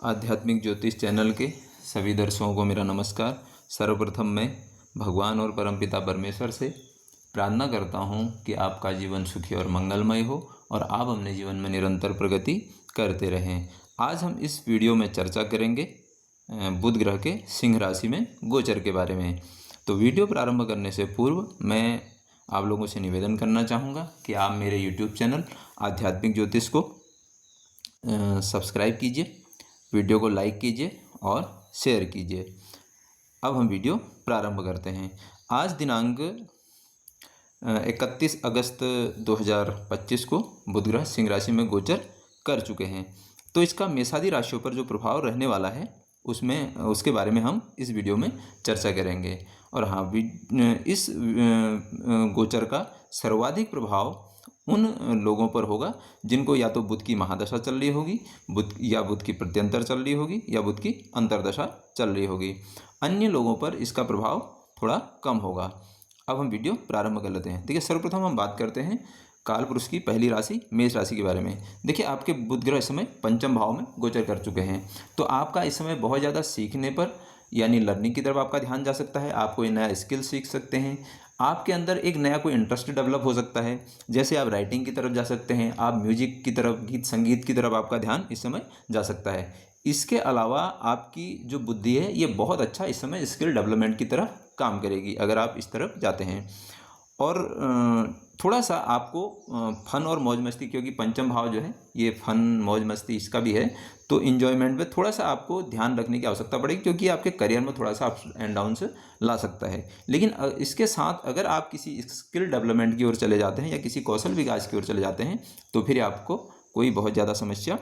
आध्यात्मिक ज्योतिष चैनल के सभी दर्शकों को मेरा नमस्कार। सर्वप्रथम मैं भगवान और परमपिता परमेश्वर से प्रार्थना करता हूँ कि आपका जीवन सुखी और मंगलमय हो और आप अपने जीवन में निरंतर प्रगति करते रहें। आज हम इस वीडियो में चर्चा करेंगे बुध ग्रह के सिंह राशि में गोचर के बारे में। तो वीडियो प्रारंभ करने से पूर्व मैं आप लोगों से निवेदन करना चाहूँगा कि आप मेरे YouTube चैनल आध्यात्मिक ज्योतिष को सब्सक्राइब कीजिए, वीडियो को लाइक कीजिए और शेयर कीजिए। अब हम वीडियो प्रारंभ करते हैं। आज दिनांक 31 अगस्त 2025 को बुध ग्रह सिंह राशि में गोचर कर चुके हैं। तो इसका मेषादि राशियों पर जो प्रभाव रहने वाला है उसके बारे में हम इस वीडियो में चर्चा करेंगे। और हाँ, इस गोचर का सर्वाधिक प्रभाव उन लोगों पर होगा जिनको या तो बुध की महादशा चल रही होगी, बुध की प्रत्यंतर चल रही होगी या बुध की अंतर्दशा चल रही होगी। अन्य लोगों पर इसका प्रभाव थोड़ा कम होगा। अब हम वीडियो प्रारंभ कर लेते हैं। देखिए, सर्वप्रथम हम बात करते हैं काल पुरुष की पहली राशि मेष राशि के बारे में। देखिए, आपके बुध ग्रह इस समय पंचम भाव में गोचर कर चुके हैं। तो आपका इस समय बहुत ज़्यादा सीखने पर यानी लर्निंग की तरफ आपका ध्यान जा सकता है। आप कोई नया स्किल सीख सकते हैं। आपके अंदर एक नया कोई इंटरेस्ट डेवलप हो सकता है। जैसे आप राइटिंग की तरफ जा सकते हैं, आप म्यूजिक की तरफ, गीत संगीत की तरफ आपका ध्यान इस समय जा सकता है। इसके अलावा आपकी जो बुद्धि है ये बहुत अच्छा इस समय स्किल डेवलपमेंट की तरफ काम करेगी अगर आप इस तरफ जाते हैं। और थोड़ा सा आपको फन और मौज मस्ती, क्योंकि पंचम भाव जो है ये फन मौज मस्ती इसका भी है, तो इन्जॉयमेंट में थोड़ा सा आपको ध्यान रखने की आवश्यकता पड़ेगी, क्योंकि आपके करियर में थोड़ा सा अप्स एंड डाउन से ला सकता है। लेकिन इसके साथ अगर आप किसी स्किल डेवलपमेंट की ओर चले जाते हैं या किसी कौशल विकास की ओर चले जाते हैं तो फिर आपको कोई बहुत ज़्यादा समस्या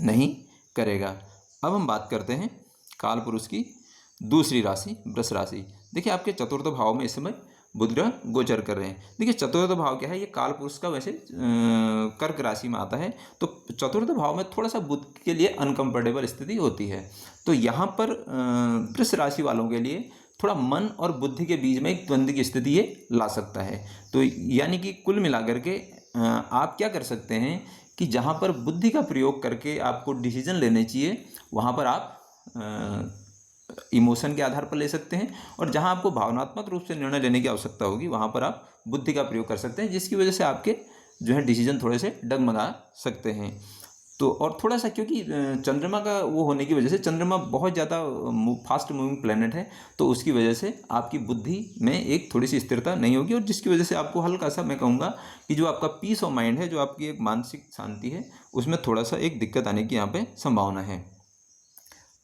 नहीं करेगा। अब हम बात करते हैं काल पुरुष की दूसरी राशि वृष राशि। देखिए, आपके चतुर्थ भाव में इस समय बुध ग्रह गोचर कर रहे हैं। देखिए, चतुर्थ भाव क्या है, ये काल पुरुष का वैसे कर्क राशि में आता है। तो चतुर्थ भाव में थोड़ा सा बुध के लिए अनकंफर्टेबल स्थिति होती है। तो यहाँ पर वृष राशि वालों के लिए थोड़ा मन और बुद्धि के बीच में एक द्वंद्व की स्थिति ये ला सकता है। तो यानी कि कुल मिलाकर के आप क्या कर सकते हैं कि जहाँ पर बुद्धि का प्रयोग करके आपको डिसीजन लेने चाहिए वहाँ पर आप इमोशन के आधार पर ले सकते हैं, और जहां आपको भावनात्मक रूप से निर्णय लेने की आवश्यकता होगी वहां पर आप बुद्धि का प्रयोग कर सकते हैं, जिसकी वजह से आपके जो है डिसीजन थोड़े से डगमगा सकते हैं। तो और थोड़ा सा क्योंकि चंद्रमा का वो होने की वजह से, चंद्रमा बहुत ज़्यादा फास्ट मूविंग प्लेनेट है, तो उसकी वजह से आपकी बुद्धि में एक थोड़ी सी स्थिरता नहीं होगी, और जिसकी वजह से आपको हल्का सा, मैं कहूँगा कि जो आपका पीस ऑफ माइंड है, जो आपकी एक मानसिक शांति है, उसमें थोड़ा सा एक दिक्कत आने की यहाँ पर संभावना है।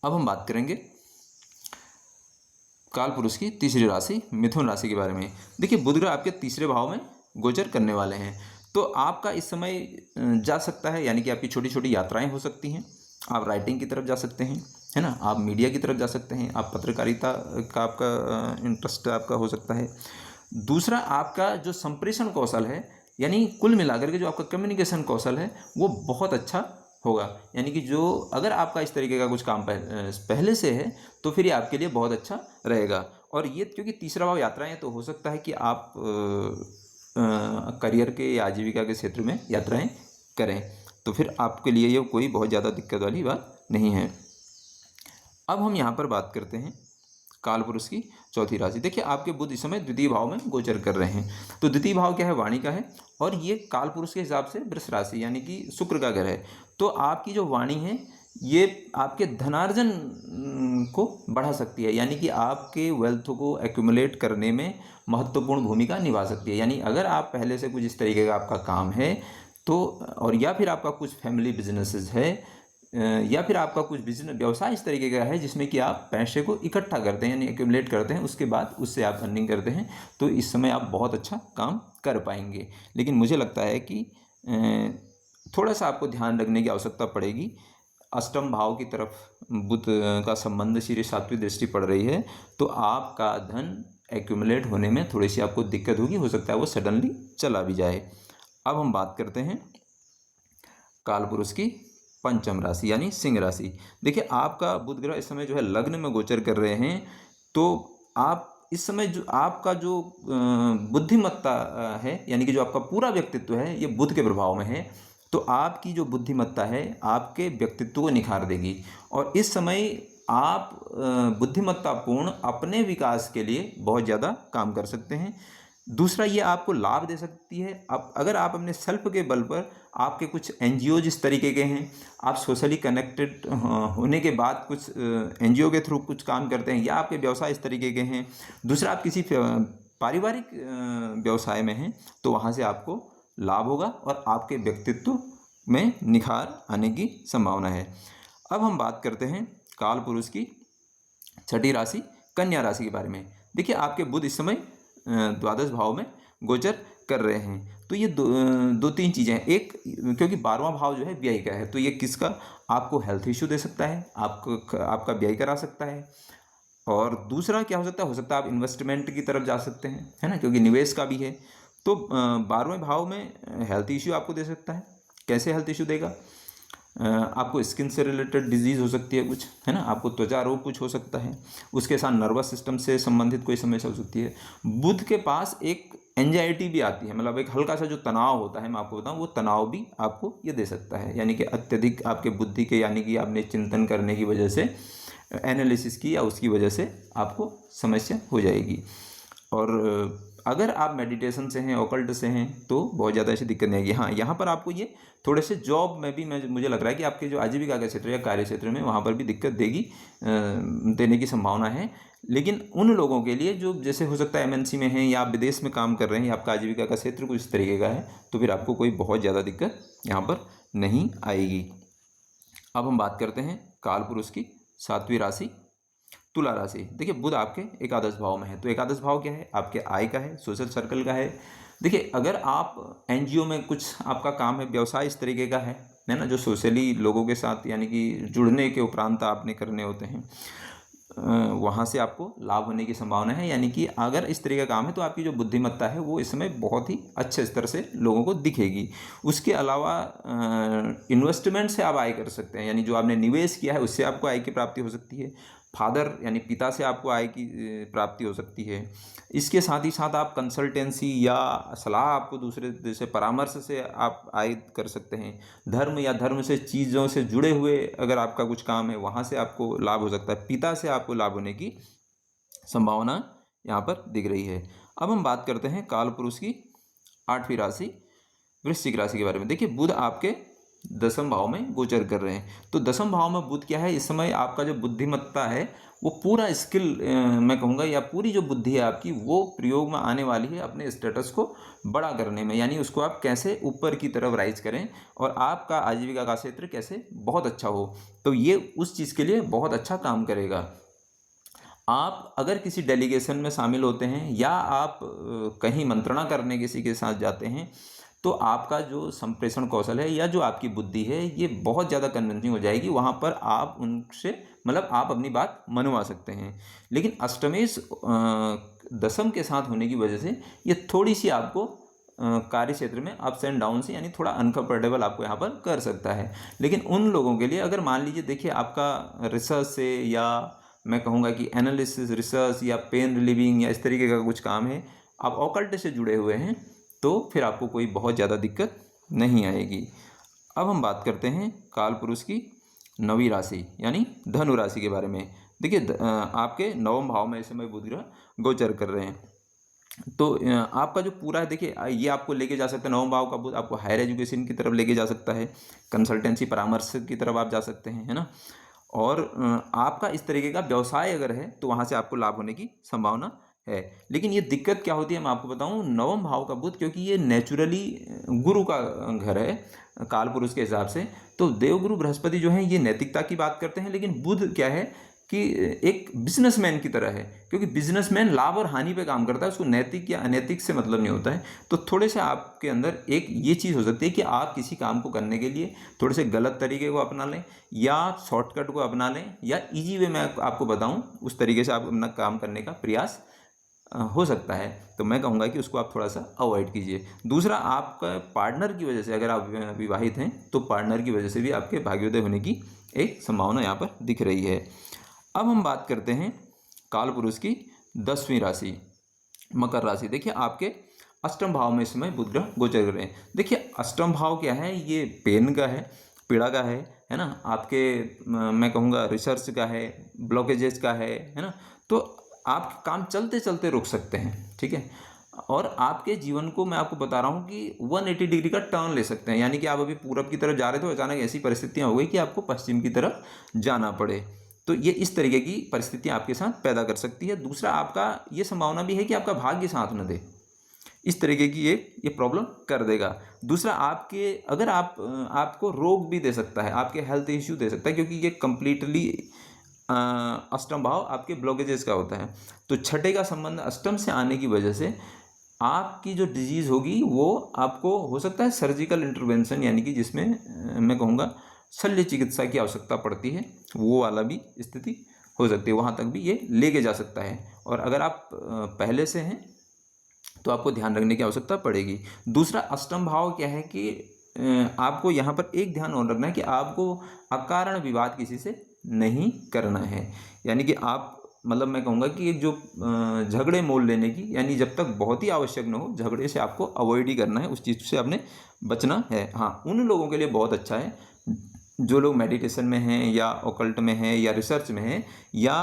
अब हम बात करेंगे काल पुरुष की तीसरी राशि मिथुन राशि के बारे में। देखिए, बुध ग्रह आपके तीसरे भाव में गोचर करने वाले हैं। तो आपका इस समय जा सकता है, यानी कि आपकी छोटी छोटी यात्राएं हो सकती हैं। आप राइटिंग की तरफ जा सकते हैं, है ना, आप मीडिया की तरफ जा सकते हैं, आप पत्रकारिता का आपका इंटरेस्ट आपका हो सकता है। दूसरा, आपका जो संप्रेषण कौशल है, यानी कुल मिलाकर के जो आपका कम्युनिकेशन कौशल है वो बहुत अच्छा होगा। यानी कि जो अगर आपका इस तरीके का कुछ काम पहले से है तो फिर ये आपके लिए बहुत अच्छा रहेगा। और ये क्योंकि तीसरा भाव यात्राएं, तो हो सकता है कि आप करियर के या आजीविका के क्षेत्र में यात्राएं करें, तो फिर आपके लिए ये कोई बहुत ज़्यादा दिक्कत वाली बात नहीं है। अब हम यहाँ पर बात करते हैं काल पुरुष की चौथी राशि। देखिए, आपके बुध इस समय द्वितीय भाव में गोचर कर रहे हैं। तो द्वितीय भाव क्या है, वाणी का है, और ये काल पुरुष के हिसाब से वृष राशि यानी कि शुक्र का घर है। तो आपकी जो वाणी है ये आपके धनार्जन को बढ़ा सकती है, यानी कि आपके वेल्थ को एक्यूमुलेट करने में महत्वपूर्ण भूमिका निभा सकती है। यानी अगर आप पहले से कुछ इस तरीके का आपका काम है तो, और या फिर आपका कुछ फैमिली बिजनेसेस है, या फिर आपका कुछ बिजनेस व्यवसाय इस तरीके का है जिसमें कि आप पैसे को इकट्ठा करते हैं, यानी एक्यूमुलेट करते हैं, उसके बाद उससे आप अर्निंग करते हैं, तो इस समय आप बहुत अच्छा काम कर पाएंगे। लेकिन मुझे लगता है कि थोड़ा सा आपको ध्यान रखने की आवश्यकता पड़ेगी। अष्टम भाव की तरफ बुध का संबंध श्री सातवीं दृष्टि पड़ रही है, तो आपका धन एक्यूमुलेट होने में थोड़ी सी आपको दिक्कत होगी, हो सकता है वो सडनली चला भी जाए। अब हम बात करते हैं काल पुरुष की पंचम राशि यानी सिंह राशि। देखिए, आपका बुध ग्रह इस समय जो है लग्न में गोचर कर रहे हैं। तो आप इस समय जो आपका जो बुद्धिमत्ता है, यानी कि जो आपका पूरा व्यक्तित्व है, ये बुध के प्रभाव में है। तो आपकी जो बुद्धिमत्ता है आपके व्यक्तित्व को निखार देगी, और इस समय आप बुद्धिमत्तापूर्ण अपने विकास के लिए बहुत ज़्यादा काम कर सकते हैं। दूसरा, ये आपको लाभ दे सकती है। अब अगर आप अपने सेल्फ के बल पर, आपके कुछ एनजीओ इस तरीके के हैं, आप सोशली कनेक्टेड होने के बाद कुछ एनजीओ के थ्रू कुछ काम करते हैं, या आपके व्यवसाय इस तरीके के हैं। दूसरा, आप किसी पारिवारिक व्यवसाय में हैं, तो वहाँ से आपको लाभ होगा और आपके व्यक्तित्व में निखार आने की संभावना है। अब हम बात करते हैं काल पुरुष की छठी राशि कन्या राशि के बारे में। देखिए, आपके बुध इस समय द्वादश भाव में गोचर कर रहे हैं। तो ये दो तीन चीज़ें हैं। एक, क्योंकि 12वां भाव जो है व्यय का है, तो ये किसका, आपको हेल्थ इश्यू दे सकता है, आपका व्यय करा सकता है। और दूसरा क्या हो सकता है आप इन्वेस्टमेंट की तरफ जा सकते हैं, है ना, क्योंकि निवेश का भी है। तो 12वें भाव में हेल्थ इश्यू आपको दे सकता है। कैसे हेल्थ इश्यू देगा? आपको स्किन से रिलेटेड डिजीज़ हो सकती है कुछ, है ना, आपको त्वचा रोग कुछ हो सकता है, उसके साथ नर्वस सिस्टम से संबंधित कोई समस्या हो सकती है। बुध के पास एक एंजाइटी भी आती है, मतलब एक हल्का सा जो तनाव होता है, मैं आपको बताऊं, वो तनाव भी आपको ये दे सकता है। यानी कि अत्यधिक आपके बुद्धि के, यानी कि आपने चिंतन करने की वजह से, एनालिसिस की, या उसकी वजह से आपको समस्या हो जाएगी। और अगर आप मेडिटेशन से हैं, ऑकल्ट से हैं, तो बहुत ज़्यादा ऐसी दिक्कत नहीं आएगी। हाँ, यहाँ पर आपको ये थोड़े से जॉब में भी मुझे लग रहा है कि आपके जो आजीविका का क्षेत्र या कार्य क्षेत्र में, वहाँ पर भी दिक्कत देने की संभावना है। लेकिन उन लोगों के लिए जो जैसे हो सकता है एमएनसी में हैं, या आप विदेश में काम कर रहे हैं, या आपका आजीविका का क्षेत्र कुछ इस तरीके का है, तो फिर आपको कोई बहुत ज़्यादा दिक्कत यहाँ पर नहीं आएगी। अब हम बात करते हैं काल पुरुष की 7वीं राशि तुला राशि। देखिए, बुध आपके एकादश भाव में है, तो एकादश भाव क्या है? आपके आय का है, सोशल सर्कल का है। देखिए, अगर आप एनजीओ में कुछ आपका काम है, व्यवसाय इस तरीके का है ना, जो सोशली लोगों के साथ, यानी कि जुड़ने के उपरांत आपने करने होते हैं, वहाँ से आपको लाभ होने की संभावना है। यानी कि अगर इस तरीके का काम है, तो आपकी जो बुद्धिमत्ता है वो इस समय बहुत ही अच्छे स्तर से लोगों को दिखेगी। उसके अलावा इन्वेस्टमेंट से आप आय कर सकते हैं, यानी जो आपने निवेश किया है उससे आपको आय की प्राप्ति हो सकती है। फादर यानी पिता से आपको आय की प्राप्ति हो सकती है। इसके साथ ही साथ आप कंसल्टेंसी या सलाह, आपको दूसरे जैसे परामर्श से आप आय कर सकते हैं। धर्म या धर्म से चीज़ों से जुड़े हुए अगर आपका कुछ काम है, वहाँ से आपको लाभ हो सकता है। पिता से आपको लाभ होने की संभावना यहाँ पर दिख रही है। अब हम बात करते हैं काल पुरुष की 8वीं राशि वृश्चिक राशि के बारे में। देखिए, बुध आपके 10वें भाव में गोचर कर रहे हैं। तो 10वें भाव में बुध क्या है? इस समय आपका जो बुद्धिमत्ता है वो पूरा स्किल, मैं कहूँगा, या पूरी जो बुद्धि है आपकी, वो प्रयोग में आने वाली है अपने स्टेटस को बड़ा करने में। यानी उसको आप कैसे ऊपर की तरफ राइज करें और आपका आजीविका का क्षेत्र कैसे बहुत अच्छा हो, तो ये उस चीज़ के लिए बहुत अच्छा काम करेगा। आप अगर किसी डेलीगेशन में शामिल होते हैं, या आप कहीं मंत्रणा करने किसी के साथ जाते हैं, तो आपका जो संप्रेषण कौशल है या जो आपकी बुद्धि है, ये बहुत ज़्यादा कन्विंसिंग हो जाएगी। वहाँ पर आप उनसे, मतलब आप अपनी बात मनवा सकते हैं। लेकिन अष्टमेश दशम के साथ होने की वजह से ये थोड़ी सी आपको कार्य क्षेत्र में अप्स एंड डाउन से, यानी थोड़ा अनकंफर्टेबल आपको यहाँ पर कर सकता है। लेकिन उन लोगों के लिए, अगर मान लीजिए, देखिए, आपका रिसर्च से, या मैं कहूँगा कि एनालिसिस, रिसर्च, या पेन रिलीविंग, या इस तरीके का कुछ काम है, आप ऑकल्ट से जुड़े हुए हैं, तो फिर आपको कोई बहुत ज़्यादा दिक्कत नहीं आएगी। अब हम बात करते हैं काल पुरुष की 9वीं राशि यानी धनु राशि के बारे में। देखिए, आपके 9वें भाव में इस समय बुध ग्रह गोचर कर रहे हैं। तो आपका जो पूरा है, देखिए, ये आपको लेके जा सकता है, 9वें भाव का बुध आपको हायर एजुकेशन की तरफ लेके जा सकता है, कंसल्टेंसी परामर्श की तरफ आप जा सकते हैं, है ना। और आपका इस तरीके का व्यवसाय अगर है, तो वहाँ से आपको लाभ होने की संभावना है। लेकिन ये दिक्कत क्या होती है, मैं आपको बताऊं, 9वें भाव का बुध, क्योंकि ये नेचुरली गुरु का घर है काल पुरुष के हिसाब से, तो देवगुरु बृहस्पति जो है ये नैतिकता की बात करते हैं। लेकिन बुध क्या है कि एक बिजनेसमैन की तरह है, क्योंकि बिजनेसमैन लाभ और हानि पे काम करता है, उसको नैतिक या अनैतिक से मतलब नहीं होता है। तो थोड़े से आपके अंदर एक ये चीज़ हो सकती है कि आप किसी काम को करने के लिए थोड़े से गलत तरीके को अपना लें, या शॉर्टकट को अपना लें, या ईजी वे में आपको बताऊं उस तरीके से आप अपना काम करने का प्रयास हो सकता है। तो मैं कहूँगा कि उसको आप थोड़ा सा अवॉइड कीजिए। दूसरा, आपका पार्टनर की वजह से, अगर आप विवाहित हैं, तो पार्टनर की वजह से भी आपके भाग्योदय होने की एक संभावना यहाँ पर दिख रही है। अब हम बात करते हैं काल पुरुष की 10वीं राशि मकर राशि। देखिए, आपके अष्टम भाव में इस समय बुध ग्रह गोचर कर रहे हैं। देखिए अष्टम भाव क्या है, ये पेन का है, पीड़ा का है ना, आपके मैं कहूँगा रिसर्च का है, ब्लॉकेजेस का है ना। तो आप काम चलते चलते रुक सकते हैं, ठीक है। और आपके जीवन को मैं आपको बता रहा हूँ कि 180 डिग्री का टर्न ले सकते हैं, यानी कि आप अभी पूरब की तरफ जा रहे थे, अचानक ऐसी परिस्थितियाँ हो गई कि आपको पश्चिम की तरफ जाना पड़े। तो ये इस तरीके की परिस्थितियाँ आपके साथ पैदा कर सकती है। दूसरा, आपका ये संभावना भी है कि आपका भाग्य साथ न दे, इस तरीके की ये प्रॉब्लम कर देगा। दूसरा, आपके अगर आपको रोग भी दे सकता है, आपके हेल्थ इश्यू दे सकता है, क्योंकि ये कंप्लीटली अष्टम भाव आपके ब्लॉकेजेस का होता है। तो छठे का संबंध अष्टम से आने की वजह से आपकी जो डिजीज़ होगी वो आपको हो सकता है सर्जिकल इंटरवेंशन, यानी कि जिसमें मैं कहूँगा शल्य चिकित्सा की आवश्यकता पड़ती है, वो वाला भी स्थिति हो सकती है, वहाँ तक भी ये लेके जा सकता है। और अगर आप पहले से हैं तो आपको ध्यान रखने की आवश्यकता पड़ेगी। दूसरा, अष्टम भाव क्या है कि आपको यहाँ पर एक ध्यान और रखना है कि आपको अकारण विवाद किसी से नहीं करना है, यानी कि आप मतलब मैं कहूँगा कि एक जो झगड़े मोल लेने की, यानी जब तक बहुत ही आवश्यक न हो झगड़े से आपको अवॉइड ही करना है, उस चीज़ से आपने बचना है। हाँ, उन लोगों के लिए बहुत अच्छा है जो लोग मेडिटेशन में हैं या ऑकल्ट में हैं या रिसर्च में हैं या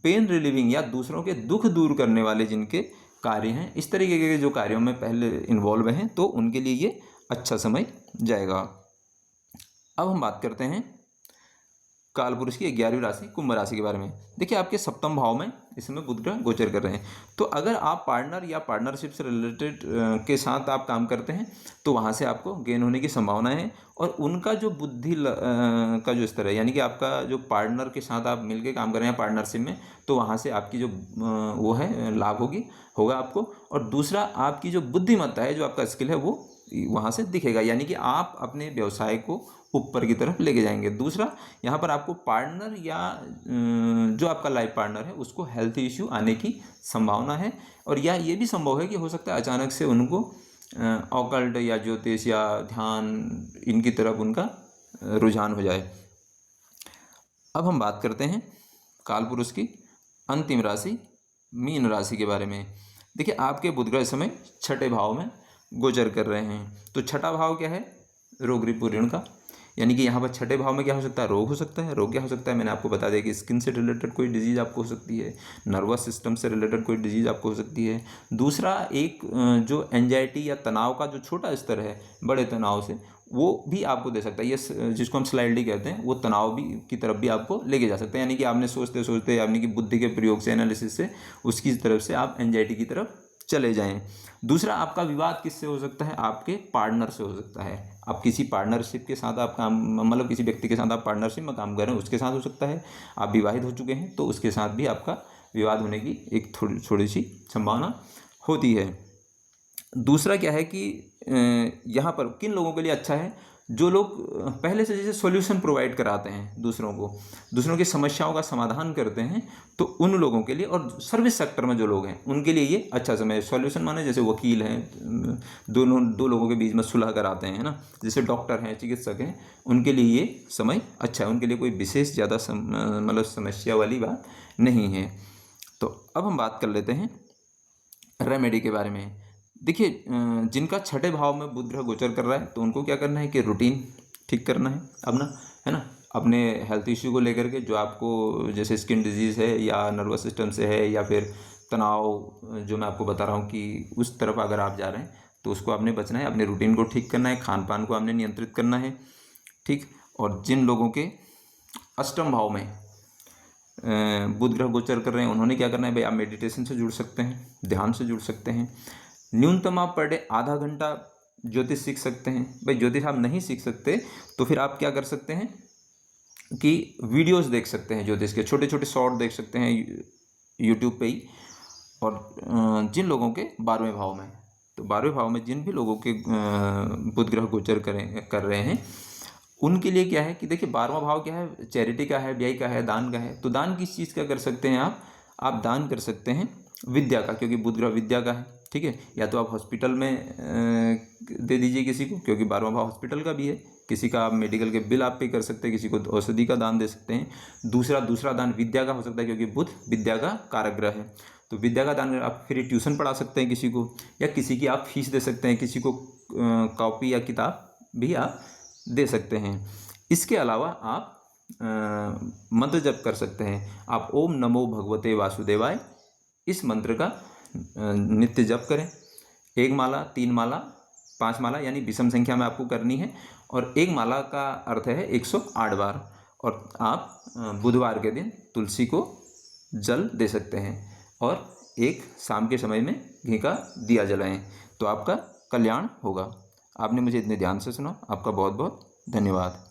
पेन रिलीविंग या दूसरों के दुख दूर करने वाले जिनके कार्य हैं, इस तरीके के जो कार्यों में पहले इन्वॉल्व हैं, तो उनके लिए ये अच्छा समय जाएगा। अब हम बात करते हैं कालपुरुष की 11वीं राशि कुंभ राशि के बारे में। देखिए आपके सप्तम भाव में इस समय बुध ग्रह गोचर कर रहे हैं। तो अगर आप पार्टनर या पार्टनरशिप से रिलेटेड के साथ आप काम करते हैं तो वहाँ से आपको गेन होने की संभावना है। और उनका जो बुद्धि का जो स्तर है, यानी कि आपका जो पार्टनर के साथ आप मिलकर काम कर रहे हैं पार्टनरशिप में, तो वहाँ से आपकी जो वो है लाभ होगा आपको। और दूसरा, आपकी जो बुद्धिमत्ता है, जो आपका स्किल है, वो वहाँ से दिखेगा, यानी कि आप अपने व्यवसाय को ऊपर की तरफ लेके जाएंगे। दूसरा, यहाँ पर आपको पार्टनर या जो आपका लाइफ पार्टनर है उसको हेल्थ इश्यू आने की संभावना है। और या ये भी संभव है कि हो सकता है अचानक से उनको ऑकल्ट या ज्योतिष या ध्यान इनकी तरफ उनका रुझान हो जाए। अब हम बात करते हैं कालपुरुष की अंतिम राशि मीन राशि के बारे में। देखिए आपके बुध ग्रह इस समय छठे भाव में गोचर कर रहे हैं। तो छठा भाव क्या है? रोग रिपुण का, यानी कि यहाँ पर छठे भाव में क्या हो सकता है? रोग हो सकता है। रोग क्या हो सकता है? मैंने आपको बता दिया कि स्किन से रिलेटेड कोई डिजीज़ आपको हो सकती है, नर्वस सिस्टम से रिलेटेड कोई डिजीज़ आपको हो सकती है। दूसरा, एक जो एंजाइटी या तनाव का जो छोटा स्तर है, बड़े तनाव से, वो भी आपको दे सकता है। ये जिसको हम स्लाइडली कहते हैं, वो तनाव भी की तरफ भी आपको लेके जा सकते हैं, यानी कि आपने सोचते सोचते यानी कि बुद्धि के प्रयोग से, एनालिसिस से उसकी तरफ से आप एंजाइटी की तरफ चले जाएं। दूसरा, आपका विवाद किससे हो सकता है? आपके पार्टनर से हो सकता है। आप किसी पार्टनरशिप के साथ आप काम, मतलब किसी व्यक्ति के साथ आप पार्टनरशिप में काम कर रहे हैं, उसके साथ हो सकता है। आप विवाहित हो चुके हैं तो उसके साथ भी आपका विवाद होने की एक थोड़ी सी संभावना होती है। दूसरा क्या है कि यहाँ पर किन लोगों के लिए अच्छा है? जो लोग पहले से जैसे सॉल्यूशन प्रोवाइड कराते हैं दूसरों को, दूसरों की समस्याओं का समाधान करते हैं, तो उन लोगों के लिए, और सर्विस सेक्टर में जो लोग हैं उनके लिए ये अच्छा समय है। सॉल्यूशन माने जैसे वकील हैं, दो लोगों के बीच में सुलह कराते हैं ना, जैसे डॉक्टर हैं, चिकित्सक हैं, उनके लिए ये समय अच्छा है। उनके लिए कोई विशेष ज़्यादा मतलब समस्या वाली बात नहीं है। तो अब हम बात कर लेते हैं रेमेडी के बारे में। देखिए जिनका छठे भाव में बुध ग्रह गोचर कर रहा है, तो उनको क्या करना है कि रूटीन ठीक करना है अपना, है ना, अपने हेल्थ इश्यू को लेकर के, जो आपको जैसे स्किन डिजीज़ है या नर्वस सिस्टम से है या फिर तनाव, जो मैं आपको बता रहा हूँ कि उस तरफ अगर आप जा रहे हैं तो उसको आपने बचना है, अपने रूटीन को ठीक करना है, खान पान को आपने नियंत्रित करना है, ठीक। और जिन लोगों के अष्टम भाव में बुध ग्रह गोचर कर रहे हैं, उन्होंने क्या करना है भाई? आप मेडिटेशन से जुड़ सकते हैं, ध्यान से जुड़ सकते हैं। न्यूनतम आप पर डे आधा घंटा ज्योतिष सीख सकते हैं। भाई ज्योतिष आप नहीं सीख सकते तो फिर आप क्या कर सकते हैं कि वीडियोस देख सकते हैं, ज्योतिष के छोटे छोटे शॉर्ट देख सकते हैं यूट्यूब पे ही। और जिन लोगों के 12वें भाव में, तो 12वें भाव में जिन भी लोगों के बुध ग्रह गोचर कर रहे हैं, उनके लिए क्या है कि देखिए 12वां भाव क्या है? चैरिटी का है, व्यय का है, दान का है। तो दान किस चीज़ का कर सकते हैं आप दान कर सकते हैं विद्या का, क्योंकि बुध ग्रह विद्या का है, ठीक है। या तो आप हॉस्पिटल में दे दीजिए किसी को, क्योंकि 12वां भाव हॉस्पिटल का भी है। किसी का आप मेडिकल के बिल आप पे कर सकते हैं, किसी को औषधि का दान दे सकते हैं। दूसरा दान विद्या का हो सकता है, क्योंकि बुध विद्या का कारक ग्रह है। तो विद्या का दान आप फ्री ट्यूशन पढ़ा सकते हैं किसी को, या किसी की आप फीस दे सकते हैं, किसी को कॉपी या किताब भी आप दे सकते हैं। इसके अलावा आप मंत्र जप कर सकते हैं। आप ओम नमो भगवते वासुदेवाय इस मंत्र का नित्य जप करें। 1 माला, 3 माला, 5 माला, यानी विषम संख्या में आपको करनी है। और 1 माला का अर्थ है 108 बार। और आप बुधवार के दिन तुलसी को जल दे सकते हैं और एक शाम के समय में घी का दिया जलाएं, तो आपका कल्याण होगा। आपने मुझे इतने ध्यान से सुना, आपका बहुत बहुत धन्यवाद।